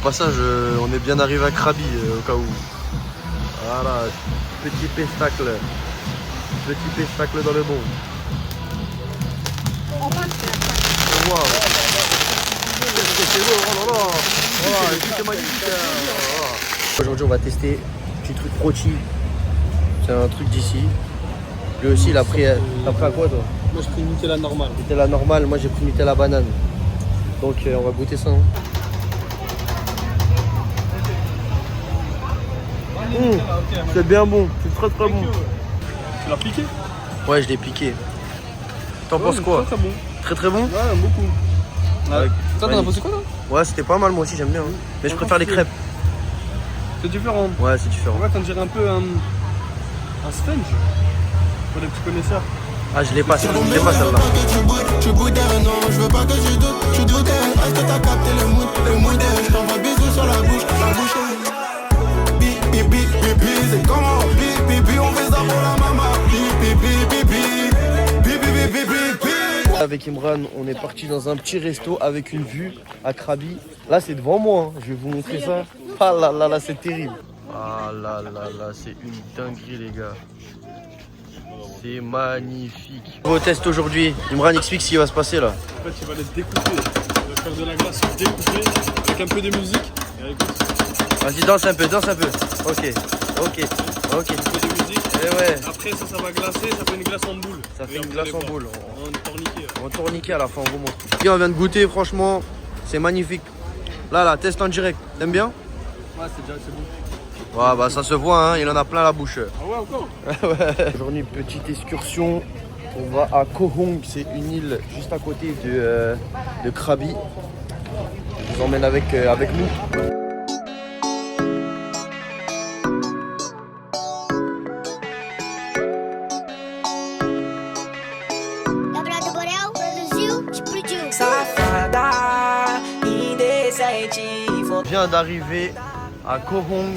passage, on est bien arrivé à Krabi au cas où. Voilà, petit pestacle. Petit pestacle dans le monde. Wow. C'est beau, oh là là. Voilà, c'est magnifique. Voilà. Aujourd'hui, on va tester un petit truc rôti. C'est un truc d'ici. Lui aussi, il a pris. T'as pris à quoi, toi? Moi, j'ai pris une Nutella normale. Nutella normale, moi j'ai pris Nutella banane. Donc, on va goûter ça. Hein. C'est bien bon, c'est très très bon. Tu l'as piqué? Ouais, je l'ai piqué. T'en penses quoi? Très bon. Très très bon? Ouais, beaucoup. Ouais. Toi, t'en as pensé quoi là? Ouais, c'était pas mal, moi aussi j'aime bien. Hein. Mais je préfère les crêpes. C'est différent. Ouais, c'est différent. Ouais, t'en dirais un peu un sponge pour les petits connaisseurs. Ah, je l'ai pas celle-là. Je boude, non, je veux pas que tu doutes. Tu doutes, est-ce que t'as capté le mood? Je t'envoie bisous sur la bouche. Bibi, c'est comment? Bibi, on fait ça pour la maman. Bibi. Avec Imran, on est parti dans un petit resto avec une vue à Krabi. Là, c'est devant moi, hein. Je vais vous montrer ça. Ah là là là, c'est terrible. Ah là là là, c'est une dinguerie, les gars. C'est magnifique. Au test aujourd'hui, Imran explique ce qui va se passer là. En fait, il va les découper. Il va faire de la glace découpée avec un peu de musique. Vas-y, danse un peu. Ok. Un peu de musique. Et ouais. Après, ça va glacer, ça fait une glace en boule. Ça fait une glace en boule. En tourniquet. En tourniquet à la fin, on vous montre. Et on vient de goûter, franchement, c'est magnifique. Là, test en direct. T'aimes bien? Ouais, c'est bon. Ouais, bah ça se voit, hein, il en a plein la bouche. Ah ouais, encore? Ouais. Aujourd'hui, petite excursion. On va à Koh Hong, c'est une île juste à côté de Krabi. Je vous emmène avec nous. On vient d'arriver à Koh Hong.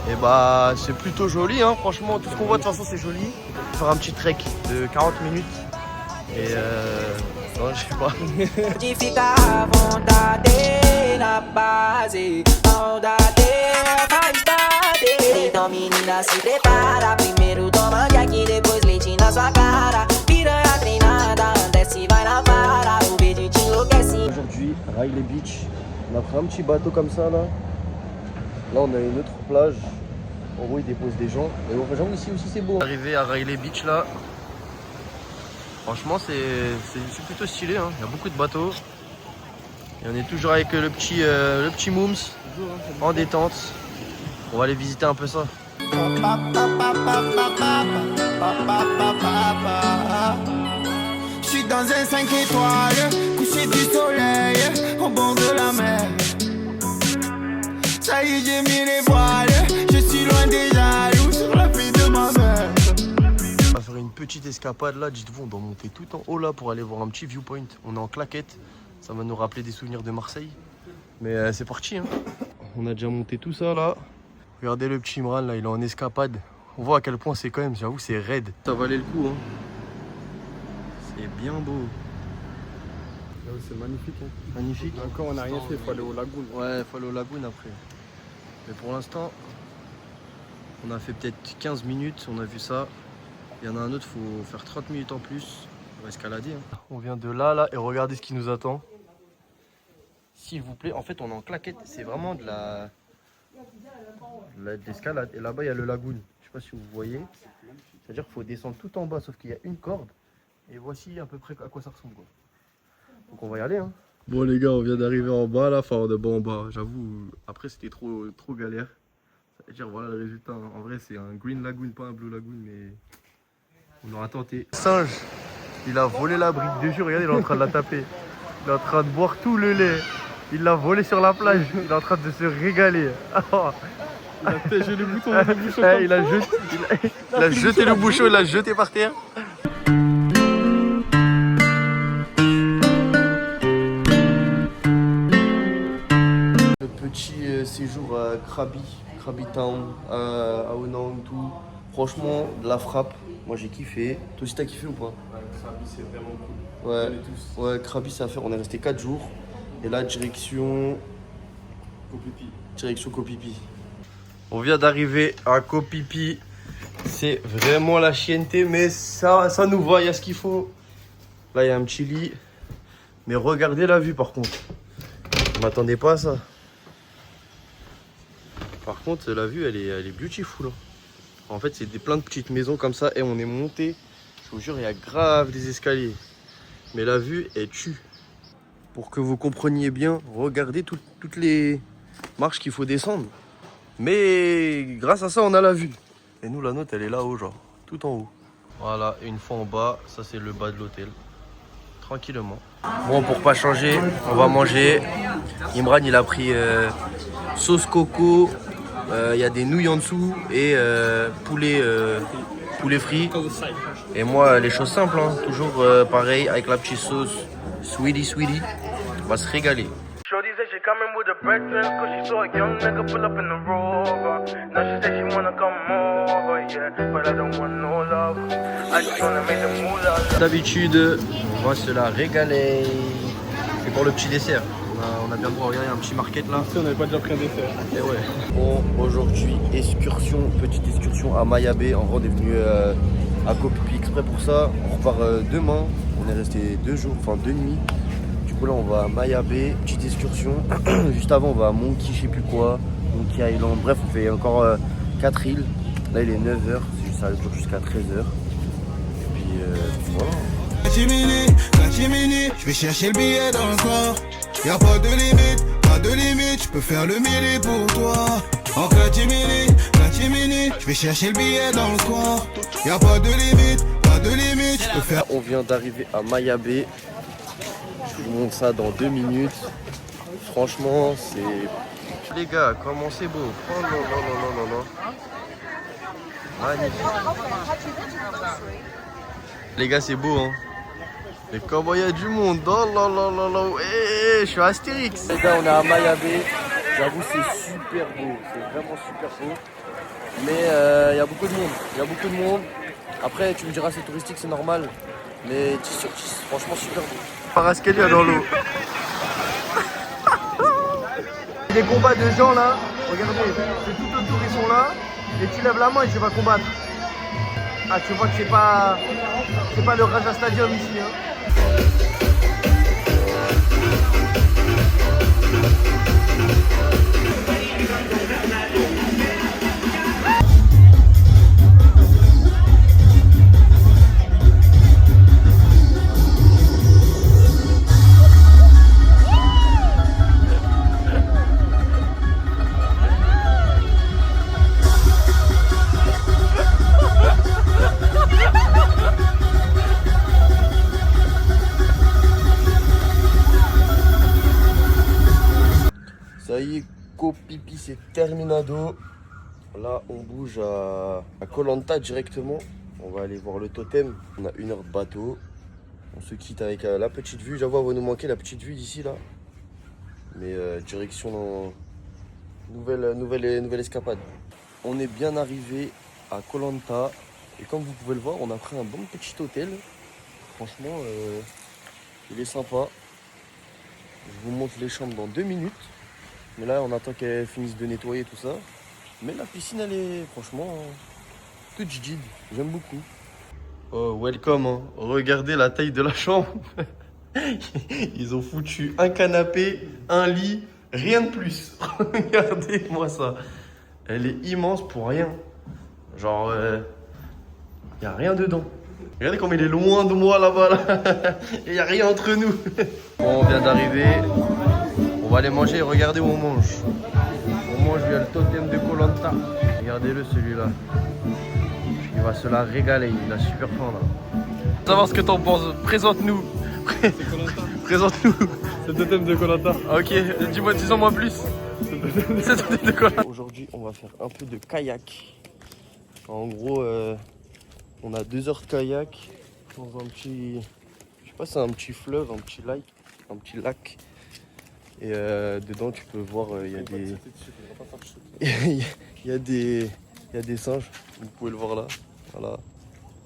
Et bah c'est plutôt joli, hein. Franchement tout ce qu'on voit de toute façon c'est joli. On va faire un petit trek de 40 minutes. Et non, je sais pas. Então menina se prepara, primeiro toma aqui, depois leite na sua cara. Piranha treinada, desce vai na vara, o verde te enlouquece. Aujourd'hui, Railay Beach, on a pris un petit bateau comme ça là. Là on a une autre plage. En gros ils déposent des gens. Et bon, j'avoue ici aussi c'est beau. Arrivé à Railay Beach là. Franchement c'est plutôt stylé, hein. Il y a beaucoup de bateaux. Et on est toujours avec le petit Mooms en détente. On va aller visiter un peu ça. Je suis dans un 5 étoiles, couché du soleil, au bord de la mer. Ça y est, j'ai mis les voiles, je suis loin des jaloux sur la fille de ma mère. On va faire une petite escapade là, dites-vous, on doit monter tout en haut là pour aller voir un petit viewpoint. On est en claquette, ça va nous rappeler des souvenirs de Marseille. Mais c'est parti, hein. On a déjà monté tout ça là. Regardez le petit Imran là, il est en escapade. On voit à quel point c'est quand même, j'avoue, c'est raide. Ça valait le coup, hein. C'est bien beau. C'est magnifique. Hein. Magnifique. Encore, on n'a rien fait, il faut aller au lagoon. Ouais, il faut aller au lagoon après. Mais pour l'instant, on a fait peut-être 15 minutes, on a vu ça. Il y en a un autre, il faut faire 30 minutes en plus. On va escalader. Hein. On vient de là, et regardez ce qui nous attend. S'il vous plaît, en fait, on est en claquette. C'est vraiment de l'escalade. Et là-bas, il y a le lagoon. Je sais pas si vous voyez. C'est-à-dire qu'il faut descendre tout en bas, sauf qu'il y a une corde. Et voici à peu près à quoi ça ressemble, quoi. Donc on va y aller, hein. Bon les gars, on vient d'arriver en bas là, enfin de bas en bas. J'avoue, après c'était trop galère. C'est-à-dire voilà le résultat. En vrai c'est un green lagoon, pas un blue lagoon, mais on aura tenté. Singe, il a volé la brique de jus, regardez, il est en train de la taper. Il est en train de boire tout le lait. Il l'a volé sur la plage, il est en train de se régaler. Il a piégé le bouton, il a jeté le bouchon, il l'a jeté par terre. Petit séjour à Krabi Town, à Onang, tout. Franchement, de la frappe. Moi j'ai kiffé. Toi aussi t'as kiffé ou pas? Krabi c'est vraiment cool. Ouais, Krabi c'est à faire. On est resté 4 jours. Et là, direction Copipi. Direction Kopipi. On vient d'arriver à Kopipi. C'est vraiment la chienneté, mais ça nous va, il y a ce qu'il faut. Là, il y a un petit lit. Mais regardez la vue par contre. Je m'attendais pas à ça. Par contre, la vue, elle est beautiful. Hein. En fait, c'est plein de petites maisons comme ça. Et on est monté. Je vous jure, il y a grave des escaliers. Mais la vue, elle tue. Pour que vous compreniez bien, regardez toutes les marches qu'il faut descendre. Mais grâce à ça, on a la vue. Et nous, la nôtre, elle est là-haut, genre, tout en haut. Voilà, une fois en bas, ça c'est le bas de l'hôtel. Tranquillement. Bon, pour pas changer, on va manger. Imran, il a pris sauce coco. Il y a des nouilles en dessous et poulet frit. Et moi, les choses simples, hein, toujours pareil, avec la petite sauce sweetie. On va se régaler. Shorty said she coming with a breakfast cause she saw a young nigga pull up in the Rover. Now she said she wanna come over, yeah, but I don't want no love. I just wanna make the moolah. D'habitude, on va se la régaler. C'est pour le petit dessert. On a bien droit, regardez, un petit market là. Si on n'avait pas déjà pris un dessert. Et ouais. Bon, aujourd'hui, petite excursion à Mayabé. En vrai, on est venu à Kopipi exprès pour ça. On repart demain. On est resté 2 jours, enfin 2 nuits. Du coup là on va à Mayabé, petite excursion. Juste avant on va à Monkey, je sais plus quoi, Monkey Island. Bref, on fait encore 4 îles. Là il est 9h, ça dure jusqu'à 13h. Et puis voilà. Catimini, je vais chercher le billet dans le corps. Y'a pas de limite, je peux faire le mili pour toi. En catimini, je vais chercher le billet dans le corps. Y'a pas de limite, je peux faire. On vient d'arriver à Mayabé. Je vous montre ça dans 2 minutes. Franchement, c'est... Les gars, comment c'est beau. Oh là là là là là. Magnifique. Les gars, c'est beau, hein. Mais comment il y a du monde. Oh là là là là. Je suis Astérix. Les gars, on est à Mayabé. J'avoue, c'est super beau. C'est vraiment super beau. Mais il y a beaucoup de monde. Après, tu me diras, c'est touristique, c'est normal. Mais 10 sur 10, franchement, super beau. Parascalia dans l'eau. Des combats de gens là, regardez, c'est tout autour, ils sont là, et tu lèves la main et tu vas combattre. Ah, tu vois que c'est pas le Raja Stadium ici. Hein. Ça y est, Kopipi c'est terminado. Là on bouge à Koh Lanta directement. On va aller voir le totem. On a 1 heure de bateau. On se quitte avec la petite vue. J'avoue, elle va nous manquer la petite vue d'ici là. Mais direction dans nouvelle escapade. On est bien arrivé à Koh Lanta. Et comme vous pouvez le voir, on a pris un bon petit hôtel. Franchement, il est sympa. Je vous montre les chambres dans 2 minutes. Mais là, on attend qu'elle finisse de nettoyer tout ça. Mais la piscine, elle est franchement toute jadid. J'aime beaucoup. Oh, welcome. Hein. Regardez la taille de la chambre. Ils ont foutu un canapé, un lit, rien de plus. Regardez-moi ça. Elle est immense pour rien. Genre, il n'y a rien dedans. Regardez comme il est loin de moi là-bas. Là. Il n'y a rien entre nous. Bon, on vient d'arriver. On va aller manger et regardez où on mange. On mange via le totem de Koh Lanta. Regardez-le celui-là. Il va se la régaler, il a super faim là. Pour savoir ce que t'en penses, présente-nous. Présente-nous. C'est le totem de Koh Lanta. Ok, dis-moi plus. C'est le totem de Koh Lanta. Aujourd'hui, on va faire un peu de kayak. En gros, on a 2 heures de kayak dans un petit... Je sais pas, c'est un petit fleuve, un petit lac. Et dedans tu peux voir il y a des il y a des singes, vous pouvez le voir là. Voilà.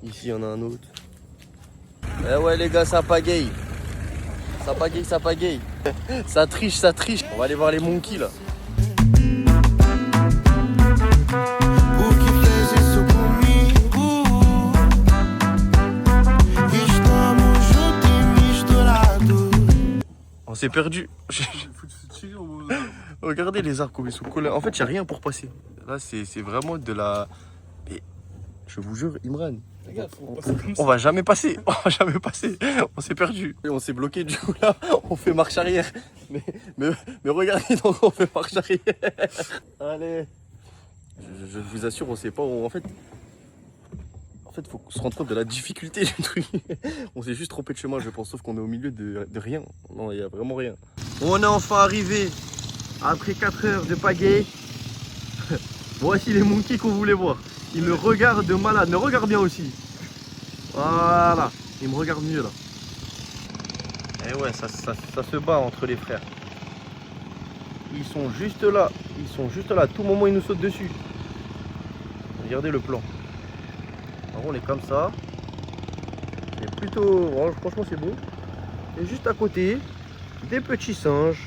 Ici il y en a un autre. Eh ouais les gars, ça pagaille. Ça pagaille. Ça triche. On va aller voir les monkeys là. s'est perdu. Regardez les arbres comme ils sont collés. En fait, il n'y a rien pour passer. Là, c'est vraiment de la... Mais, je vous jure, Imran, on va jamais passer. On va jamais passer. On s'est perdu. Et on s'est bloqué. Du coup, là, on fait marche arrière. Mais regardez, donc on fait marche arrière. Allez. Je vous assure, on sait pas où... En fait, faut se rendre compte de la difficulté du truc. On s'est juste trompé de chemin, je pense, sauf qu'on est au milieu de rien. Non, il n'y a vraiment rien. On est enfin arrivé après 4 heures de pagaie. Voici les monkeys qu'on voulait voir. Ils me regardent de malade, me regardent bien aussi. Voilà, ils me regardent mieux là. Et ouais, ça se bat entre les frères. Ils sont juste là, à tout moment ils nous sautent dessus. Regardez le plan. On est comme ça. C'est plutôt... Franchement c'est beau. Et juste à côté, des petits singes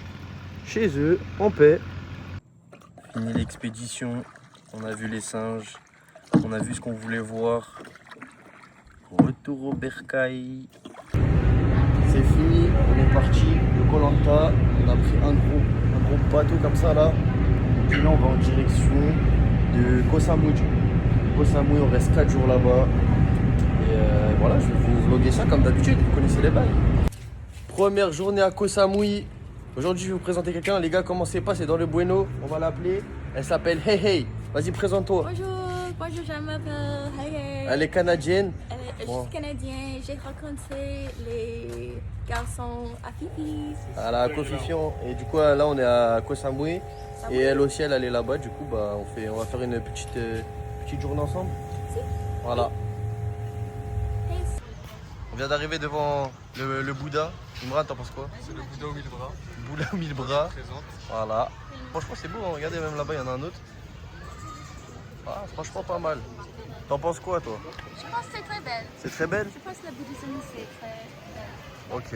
chez eux, en paix. Fini l'expédition. On a vu les singes. On a vu ce qu'on voulait voir. Retour au bercail. C'est fini. On est parti de Koh Lanta. On a pris un gros bateau comme ça là. Et là on va en direction de Koh Samui. Koh Samui, on reste 4 jours là-bas. Et voilà, je vais vous vlogger ça comme d'habitude, vous connaissez les bails. Première journée à Koh Samui. Aujourd'hui, je vais vous présenter quelqu'un. Les gars, commencez pas, c'est dans le Bueno. On va l'appeler. Elle s'appelle Hey Hey. Vas-y, présente-toi. Bonjour, je m'appelle Hey Hey. Elle est canadienne. Je suis canadienne. J'ai rencontré les garçons à Fifi. À la Koh Fifion. Et du coup, là, on est à Koh Samui. Et elle aussi, elle est là-bas. Du coup, bah, on va faire une petite journée ensemble. Si. Voilà. Hey. On vient d'arriver devant le Bouddha. Imran, t'en penses quoi? C'est le Bouddha aux 1000 bras. Bouddha aux 1000 bras. Présente. Voilà. Franchement, c'est beau. Hein. Regardez, même là-bas, il y en a un autre. Ah, franchement, pas mal. T'en penses quoi, toi? Je pense que c'est très belle. C'est très belle? Je pense que le bouddhisme, c'est très belle. Ok.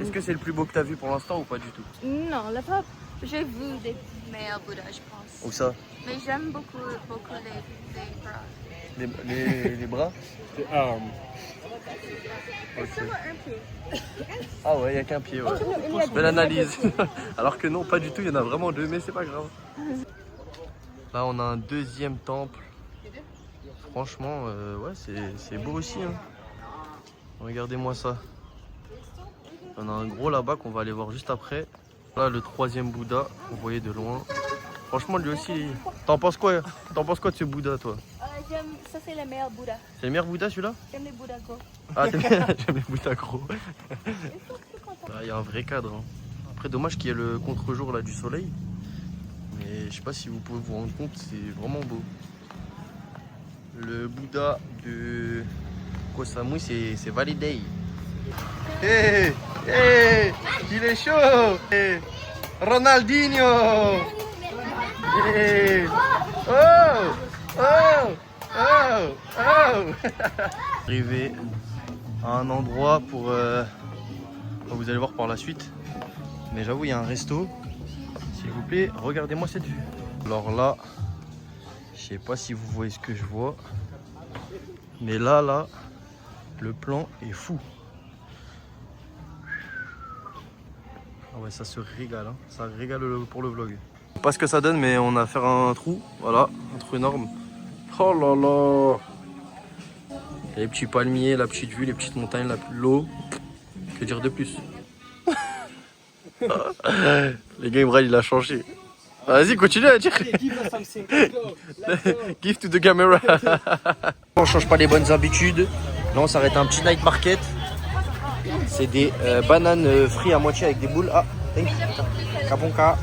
Est-ce que c'est le plus beau que t'as vu pour l'instant ou pas du tout? Non, le peuple, j'ai vu des meilleurs Bouddhas, je pense. Où ça? Mais j'aime beaucoup les bras. Les bras? Les armes. Ok. Seulement un pied. Ah ouais, il n'y a qu'un pied, ouais. Belle analyse. Alors que non, pas du tout, il y en a vraiment deux, mais c'est pas grave. Là, on a un deuxième temple. Franchement, ouais, c'est beau aussi. Hein. Regardez-moi ça. On a un gros là-bas qu'on va aller voir juste après. Là, le troisième Bouddha, vous voyez de loin. Franchement, lui aussi, t'en penses quoi? T'en penses quoi de ce Bouddha, toi? Ça, c'est le meilleur Bouddha. C'est le meilleur Bouddha, celui-là? J'aime les Bouddhas gros. Ah, j'aime les Bouddhas gros. Il y a un vrai cadre. Hein. Après, dommage qu'il y ait le contre-jour là du soleil. Mais je sais pas si vous pouvez vous rendre compte, c'est vraiment beau. Le Bouddha de Koh Samui, c'est validé. Hé, hé, il est chaud. Hey, Ronaldinho. Hey. Oh, oh, oh, oh. Arrivé à un endroit pour... vous allez voir par la suite. Mais j'avoue, il y a un resto. S'il vous plaît, regardez-moi cette vue. Alors là, je sais pas si vous voyez ce que je vois. Mais là, le plan est fou. Ah ouais, ça se régale. Hein. Ça régale pour le vlog. Je sais pas ce que ça donne, mais on a fait un trou. Voilà, un trou énorme. Oh là là. Les petits palmiers, la petite vue, les petites montagnes, l'eau. Que dire de plus? Les gars, Imran, il a changé. Vas-y, continue à dire. Give to the camera. On change pas les bonnes habitudes. Là, on s'arrête à un petit night market. C'est des bananes frites à moitié avec des boules. Ah, caponca.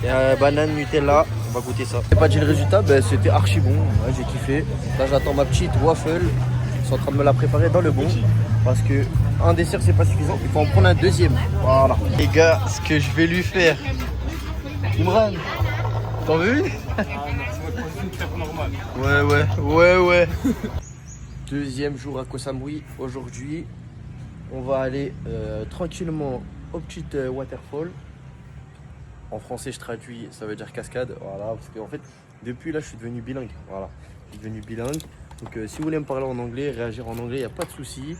Et banane Nutella. On va goûter ça. J'ai pas dit le résultat, ben, c'était archi bon. Ouais, j'ai kiffé. Là, j'attends ma petite waffle. Ils sont en train de me la préparer dans le bon. Parce que un dessert c'est pas suffisant, il faut en prendre un deuxième. Voilà. Les gars, ce que je vais lui faire. Imran, t'en veux une? Ouais. Deuxième jour à Koh Samui. Aujourd'hui, on va aller tranquillement au petit waterfall. En français, je traduis, ça veut dire cascade. Voilà, parce qu'en fait, depuis là, je suis devenu bilingue. Voilà, je suis devenu bilingue. Donc si vous voulez me parler en anglais, réagir en anglais, il n'y a pas de souci.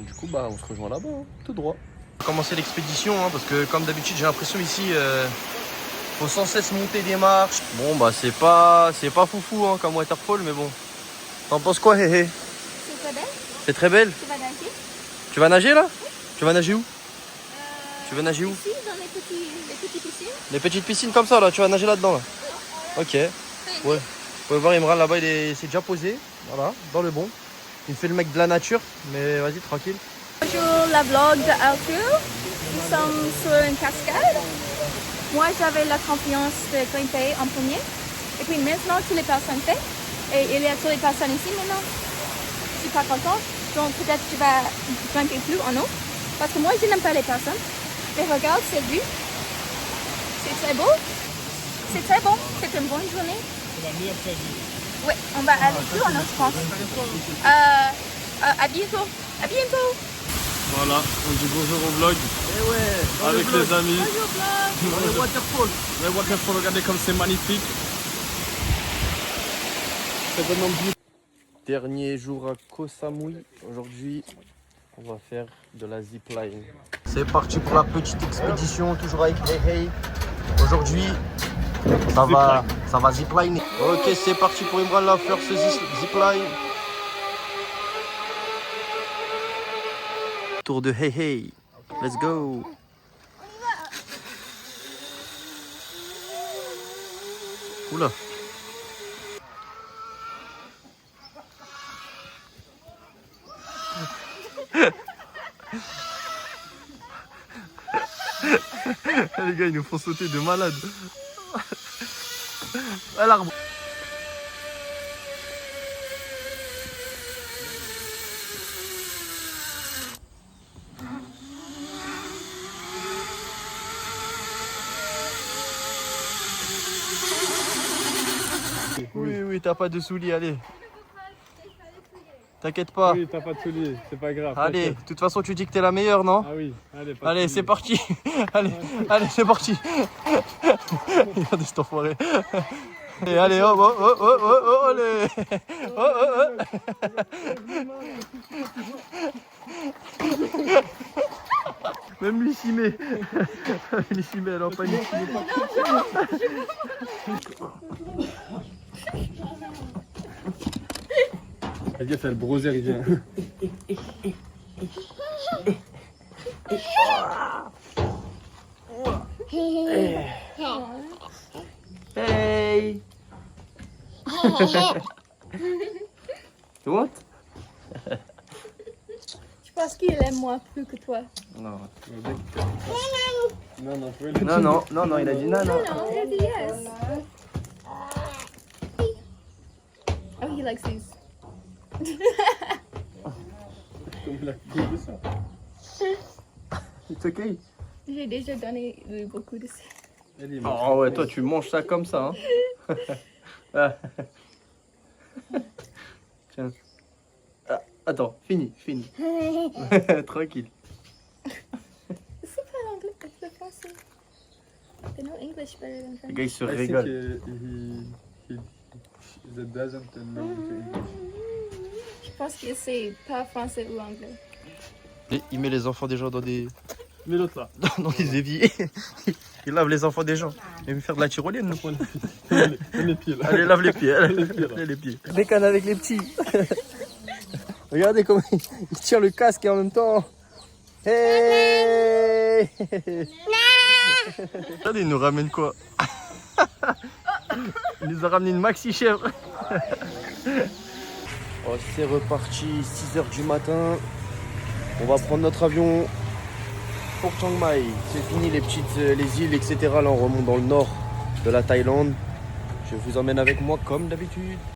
Du coup, bah, on se rejoint là-bas, hein, tout droit. On va commencer l'expédition hein, parce que comme d'habitude j'ai l'impression ici faut sans cesse monter des marches. Bon bah c'est pas foufou hein, comme waterfall mais bon. T'en penses quoi Héhé? C'est très belle. C'est très belle. Tu vas nager? Tu vas nager là? Tu vas nager où? Tu vas nager où? Ici, dans les petites piscines. Les petites piscines comme ça là, tu vas nager là-dedans là? Ok. Ouais. Vous pouvez voir Imran là-bas, il s'est déjà posé. Voilà, dans le bon. Il fait le mec de la nature, mais vas-y tranquille. Bonjour la vlog de Arthur. Nous sommes sur une cascade. Moi j'avais la confiance de grimper en premier. Et puis maintenant toutes les personnes font. Et il y a toutes les personnes ici maintenant. Je suis pas contente. Donc peut-être tu vas grimper plus en haut. Parce que moi je n'aime pas les personnes. Mais regarde cette vue. C'est très beau. C'est très bon. C'est une bonne journée. C'est la meilleure place. Oui, on va aller plus en haut je pense. À bientôt. À bientôt. Voilà, on dit bonjour au vlog. Et ouais, Avec les amis. Bonjour vlog. dans le waterfall. Le waterfall, regardez comme c'est magnifique. C'est vraiment beautiful. Dernier jour à Koh Samui. Aujourd'hui, on va faire de la zipline. C'est parti pour la petite expédition, toujours avec Hey Hey. Aujourd'hui, ça va zipline. Ok, c'est parti pour Imran la faire ce zipline. Tour de Hey Hey. Let's go. Oula. Les gars, ils nous font sauter de malade. À l'arbre. Oui, t'as pas de souliers, allez. T'inquiète pas. Oui, t'as pas de souliers, c'est pas grave. Allez, de toute façon, tu dis que t'es la meilleure, non? Ah oui, allez, pas de Allez, souliers. c'est parti. Allez, c'est parti. Regardez cet enfoiré. Et allez, allez. Même lui s'y met. Lui s'y met, elle en panique. Vas-y, fait le browser, il vient. Hey. What? Je pense qu'il aime moi plus que toi. Non. Non, il a dit non. No, he a dit yes. Oh, he likes these. Comme il a coupé ça. It's okay. J'ai déjà donné lui beaucoup de ça. Allez, Oh ouais, toi tu manges ça comme ça. Hein. Ah. Tiens. Ah, attends, fini. Tranquille. C'est pas l'anglais, c'est le français. They know English better than Les French. gars, ils se I think régalent. he doesn't know English. Je pense que c'est pas français ou anglais. Et il met les enfants des gens dans des Mais l'autre là. dans des éviers. Il lave les enfants des gens. Il veut faire de la tyrolienne, nous. Les pieds là. Allez, lave les pieds. Allez, les pieds. Les cannes avec les petits. Regardez comment il tire le casque et en même temps. Hey. Regardez, il nous ramène quoi? Il nous a ramené une maxi chèvre. Oh, c'est reparti, 6h du matin. On va prendre notre avion pour Chiang Mai. C'est fini les îles, etc. Là, on remonte dans le nord de la Thaïlande. Je vous emmène avec moi comme d'habitude.